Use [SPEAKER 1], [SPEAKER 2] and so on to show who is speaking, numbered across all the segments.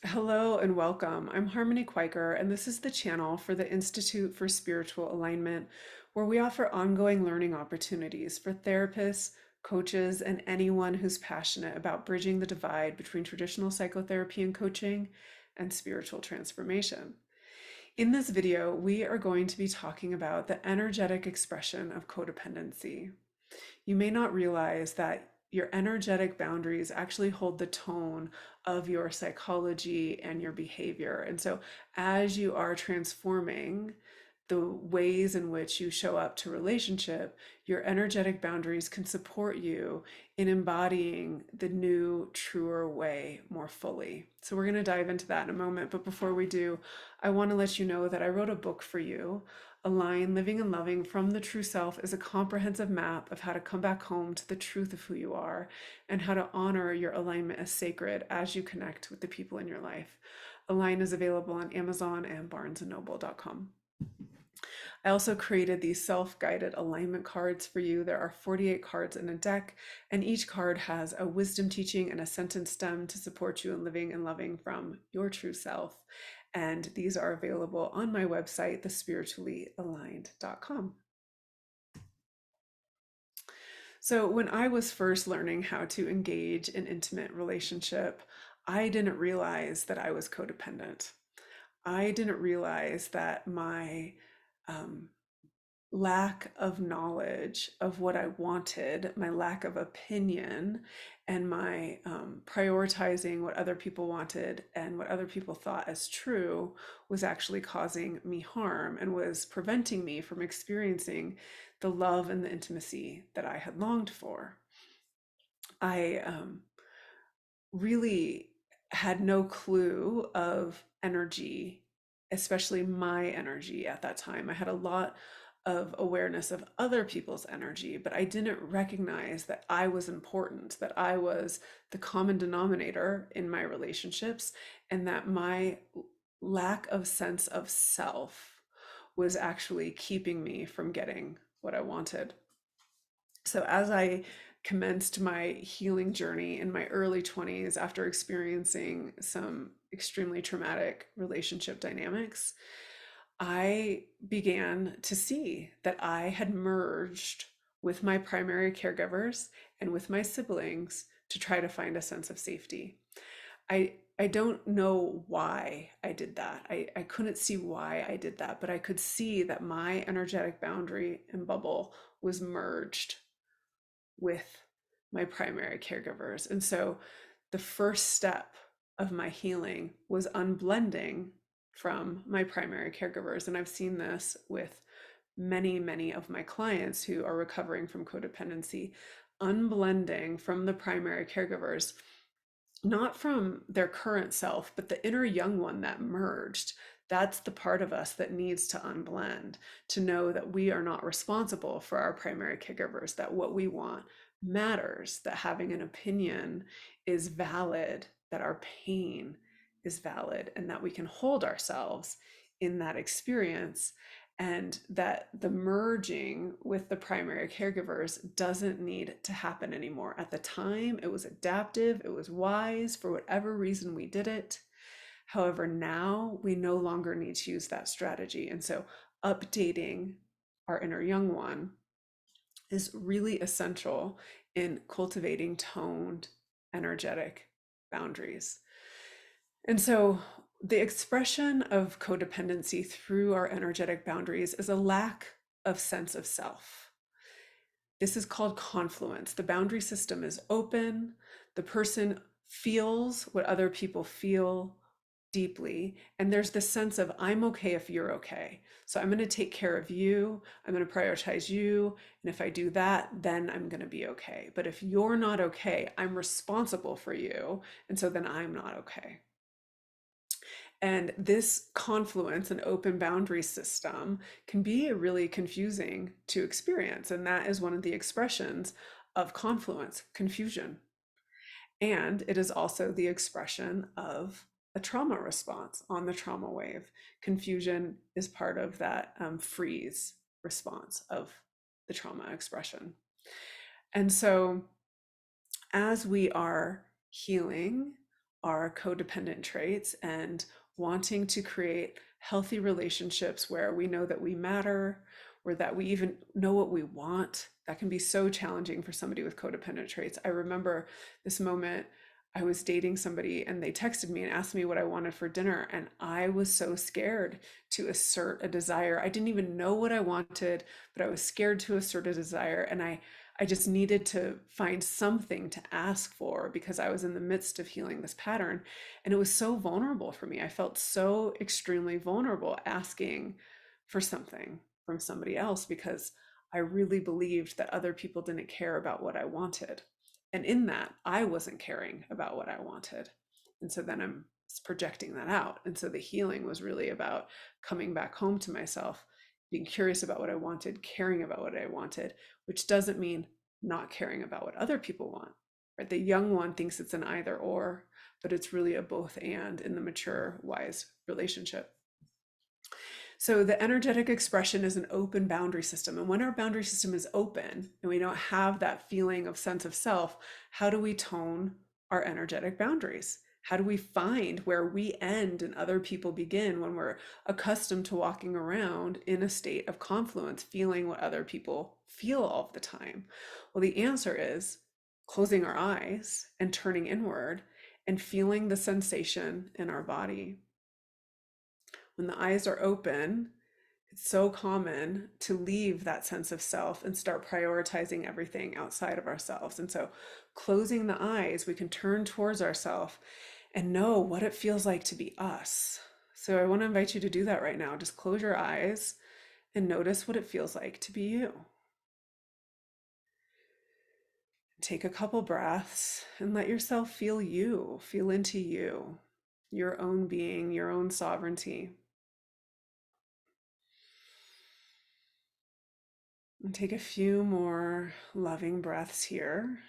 [SPEAKER 1] Hello and welcome. I'm Harmony Kwiker, and this is the channel for the Institute for Spiritual Alignment, where we offer ongoing learning opportunities for therapists, coaches, and anyone who's passionate about bridging the divide between traditional psychotherapy and coaching and spiritual transformation. In this video, we are going to be talking about the energetic expression of codependency. You may not realize that your energetic boundaries actually hold the tone of your psychology and your behavior. And so, as you are transforming the ways in which you show up to relationship, your energetic boundaries can support you in embodying the new, truer way more fully. So, we're going to dive into that in a moment. But before we do, I want to let you know that I wrote a book for you. Align Living and Loving from the True Self is a comprehensive map of how to come back home to the truth of who you are and how to honor your alignment as sacred as you connect with the people in your life. Align is available on Amazon and barnesandnoble.com. I also created these self-guided alignment cards for you. There are 48 cards in a deck, and each card has a wisdom teaching and a sentence stem to support you in living and loving from your true self. And these are available on my website, thespirituallyaligned.com. So when I was first learning how to engage in intimate relationship, I didn't realize that I was codependent. I didn't realize that my um, lack of knowledge of what I wanted, my lack of opinion, and my prioritizing what other people wanted and what other people thought as true was actually causing me harm and was preventing me from experiencing the love and the intimacy that I had longed for. I really had no clue of energy, especially my energy at that time. I had a lot of awareness of other people's energy, but I didn't recognize that I was important, that I was the common denominator in my relationships, and that my lack of sense of self was actually keeping me from getting what I wanted. So as I commenced my healing journey in my early 20s after experiencing some extremely traumatic relationship dynamics, I began to see that I had merged with my primary caregivers and with my siblings to try to find a sense of safety. I don't know why I did that. I couldn't see why I did that, but I could see that my energetic boundary and bubble was merged with my primary caregivers. And so the first step of my healing was unblending from my primary caregivers. And I've seen this with many, many of my clients who are recovering from codependency, unblending from the primary caregivers, not from their current self, but the inner young one that merged. That's the part of us that needs to unblend, to know that we are not responsible for our primary caregivers, that what we want matters, that having an opinion is valid, that our pain is valid, and that we can hold ourselves in that experience, and that the merging with the primary caregivers doesn't need to happen anymore. At the time, it was adaptive, it was wise for whatever reason we did it. However, now we no longer need to use that strategy. And so, updating our inner young one is really essential in cultivating toned, energetic boundaries. And so, the expression of codependency through our energetic boundaries is a lack of sense of self. This is called confluence. The boundary system is open. The person feels what other people feel deeply. And there's this sense of, I'm okay if you're okay. So I'm going to take care of you. I'm going to prioritize you. And if I do that, then I'm going to be okay. But if you're not okay, I'm responsible for you. And so then I'm not okay. And this confluence and open boundary system can be really confusing to experience. And that is one of the expressions of confluence, confusion. And it is also the expression of a trauma response on the trauma wave. Confusion is part of that freeze response of the trauma expression. And so, as we are healing our codependent traits and wanting to create healthy relationships where we know that we matter, or that we even know what we want. That can be so challenging for somebody with codependent traits. I remember this moment. I was dating somebody and they texted me and asked me what I wanted for dinner. And I was so scared to assert a desire. I didn't even know what I wanted, but I was scared to assert a desire. And I just needed to find something to ask for because I was in the midst of healing this pattern. And it was so vulnerable for me. I felt so extremely vulnerable asking for something from somebody else because I really believed that other people didn't care about what I wanted. And in that, I wasn't caring about what I wanted. And so then I'm projecting that out. And so the healing was really about coming back home to myself, being curious about what I wanted, caring about what I wanted, which doesn't mean not caring about what other people want. Right? The young one thinks it's an either or, but it's really a both and in the mature, wise relationship. So the energetic expression is an open boundary system. And when our boundary system is open and we don't have that feeling of sense of self, how do we tone our energetic boundaries? How do we find where we end and other people begin when we're accustomed to walking around in a state of confluence, feeling what other people feel all the time? Well, the answer is closing our eyes and turning inward and feeling the sensation in our body. When the eyes are open, it's so common to leave that sense of self and start prioritizing everything outside of ourselves. And so, closing the eyes, we can turn towards ourselves and know what it feels like to be us. So, I want to invite you to do that right now. Just close your eyes and notice what it feels like to be you. Take a couple breaths and let yourself feel you, feel into you, your own being, your own sovereignty. And take a few more loving breaths here.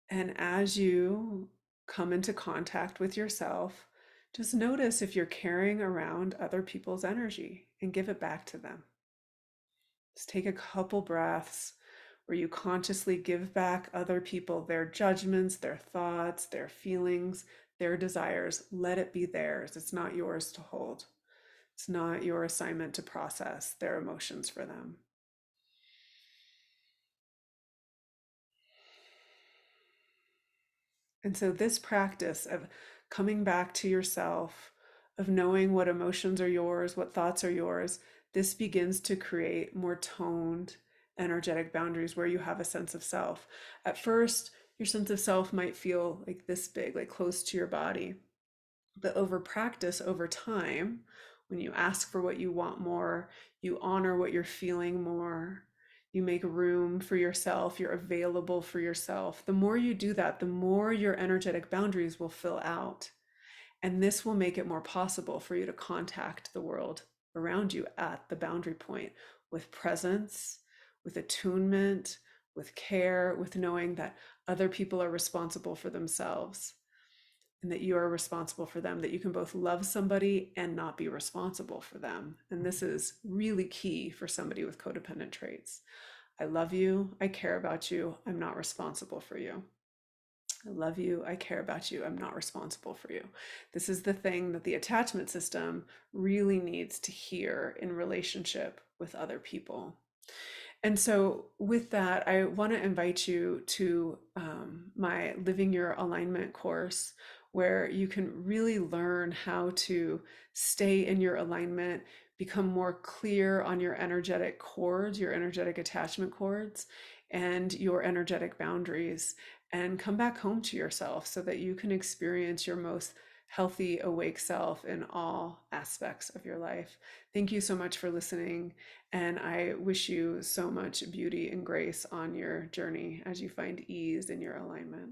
[SPEAKER 1] And as you come into contact with yourself, just notice if you're carrying around other people's energy and give it back to them. Just take a couple breaths where you consciously give back other people their judgments, their thoughts, their feelings, their desires. Let it be theirs. It's not yours to hold. It's not your assignment to process their emotions for them. And so, this practice of coming back to yourself, of knowing what emotions are yours, what thoughts are yours, this begins to create more toned, energetic boundaries where you have a sense of self. At first, your sense of self might feel like this big, like close to your body. But over practice, over time, when you ask for what you want more, you honor what you're feeling more, you make room for yourself, you're available for yourself. The more you do that, the more your energetic boundaries will fill out. And this will make it more possible for you to contact the world around you at the boundary point with presence, with attunement, with care, with knowing that other people are responsible for themselves and that you are responsible for them, that you can both love somebody and not be responsible for them. And this is really key for somebody with codependent traits. I love you. I care about you. I'm not responsible for you. I love you. I care about you. I'm not responsible for you. This is the thing that the attachment system really needs to hear in relationship with other people. And so, with that, I want to invite you to my Living Your Alignment course, where you can really learn how to stay in your alignment, become more clear on your energetic cords, your energetic attachment cords, and your energetic boundaries, and come back home to yourself so that you can experience your most healthy, awake self in all aspects of your life. Thank you so much for listening. And I wish you so much beauty and grace on your journey as you find ease in your alignment.